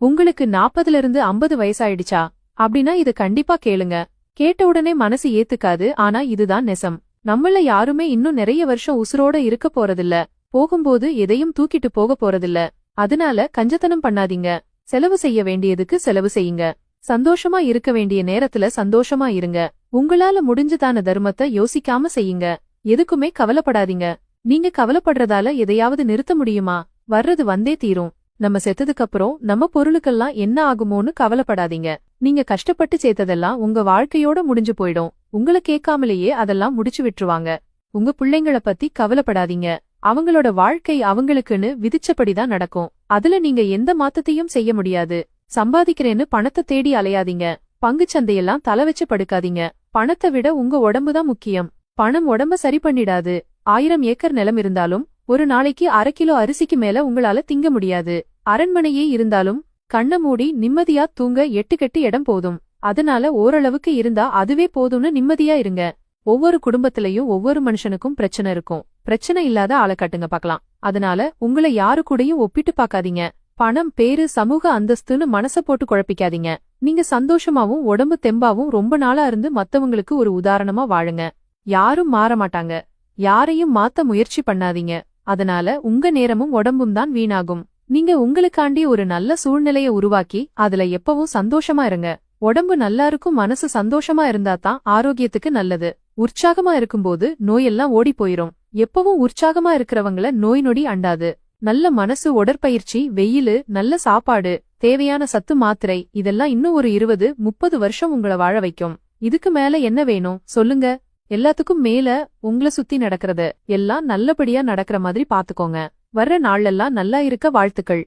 உங்களுக்கு 40ல இருந்து 50 வயசாயிடுச்சா அப்படின்னா இது கண்டிப்பா கேளுங்க. கேட்ட உடனே மனசு ஏத்துக்காது, ஆனா இதுதான் நெசம். நம்மள யாருமே இன்னும் நிறைய வருஷம் உசுரோட இருக்க போறதில்ல. போகும்போது எதையும் தூக்கிட்டு போக போறதில்ல. அதனால கஞ்சத்தனம் பண்ணாதீங்க. செலவு செய்ய வேண்டியதுக்கு செலவு செய்யுங்க. சந்தோஷமா இருக்க வேண்டிய நேரத்துல சந்தோஷமா இருங்க. உங்களால முடிஞ்சதான தர்மத்தை யோசிக்காம செய்யுங்க. எதுக்குமே கவலைப்படாதீங்க. நீங்க கவலைப்படுறதால எதையாவது நிறுத்த முடியுமா? வர்றது வந்தே தீரும். நம்ம செத்ததுக்கு அப்புறம் நம்ம பொருளுக்கெல்லாம் என்ன ஆகுமோன்னு கவலைப்படாதீங்க. நீங்க கஷ்டப்பட்டு சேர்த்ததெல்லாம் உங்க வாழ்க்கையோட முடிஞ்சு போயிடும். உங்களை கேட்காமலேயே அதெல்லாம் முடிச்சு விட்டுருவாங்க. உங்க பிள்ளைங்கள பத்தி கவலைப்படாதீங்க. அவங்களோட வாழ்க்கை அவங்களுக்குன்னு விதிச்சபடிதான் நடக்கும். அதுல நீங்க எந்த மாத்தத்தையும் செய்ய முடியாது. சம்பாதிக்கிறேன்னு பணத்தை தேடி அலையாதீங்க. பங்குச்சந்தையெல்லாம் தலை வச்சு படுக்காதீங்க. பணத்தை விட உங்க உடம்புதான் முக்கியம். பணம் உடம்ப சரி பண்ணிடாது. 1000 ஏக்கர் நிலம் இருந்தாலும் ஒரு நாளைக்கு 1/2 கிலோ அரிசிக்கு மேல உங்களால திங்க முடியாது. அரண்மனையே இருந்தாலும் கண்ண மூடி நிம்மதியா தூங்க 8 கட்டு இடம் போதும். அதனால ஓரளவுக்கு இருந்தா அதுவே போதும்னு நிம்மதியா இருங்க. ஒவ்வொரு குடும்பத்திலயும் ஒவ்வொரு மனுஷனுக்கும் பிரச்சனை இருக்கும். பிரச்சனை இல்லாத ஆளை கட்டுங்க பார்க்கலாம். அதனால உங்களை யாரு கூடயும் ஒப்பிட்டு பார்க்காதீங்க. பணம், பேரு, சமூக அந்தஸ்துன்னு மனச போட்டு குழப்பிக்காதீங்க. நீங்க சந்தோஷமாவும் உடம்பு தெம்பாவும் ரொம்ப நாளா இருந்து மத்தவங்களுக்கு ஒரு உதாரணமா வாழுங்க. யாரும் மாற மாட்டாங்க. யாரையும் மாத்த முயற்சி பண்ணாதீங்க. அதனால உங்க நேரமும் உடம்பும் தான் வீணாகும். நீங்க உங்களுக்காண்டி ஒரு நல்ல சூழ்நிலைய உருவாக்கி அதுல எப்பவும் சந்தோஷமா இருங்க. உடம்பு நல்லா இருக்கும், மனசு சந்தோஷமா இருந்தாதான் ஆரோக்கியத்துக்கு நல்லது. உற்சாகமா இருக்கும்போது நோயெல்லாம் ஓடி போயிரும். எப்பவும் உற்சாகமா இருக்கிறவங்கள நோய் நொடி அண்டாது. நல்ல மனசு, உடற்பயிற்சி, வெயிலு, நல்ல சாப்பாடு, தேவையான சத்து மாத்திரை இதெல்லாம் இன்னும் ஒரு 20-30 வருஷம் உங்கள வாழ வைக்கும். இதுக்கு மேல என்ன வேணும் சொல்லுங்க? எல்லாத்துக்கும் மேல உங்களை சுத்தி நடக்கிறது எல்லாம் நல்லபடியா நடக்கிற மாதிரி பாத்துக்கோங்க. வர்ற நாள்லெல்லாம் நல்லா இருக்க வாழ்த்துக்கள்.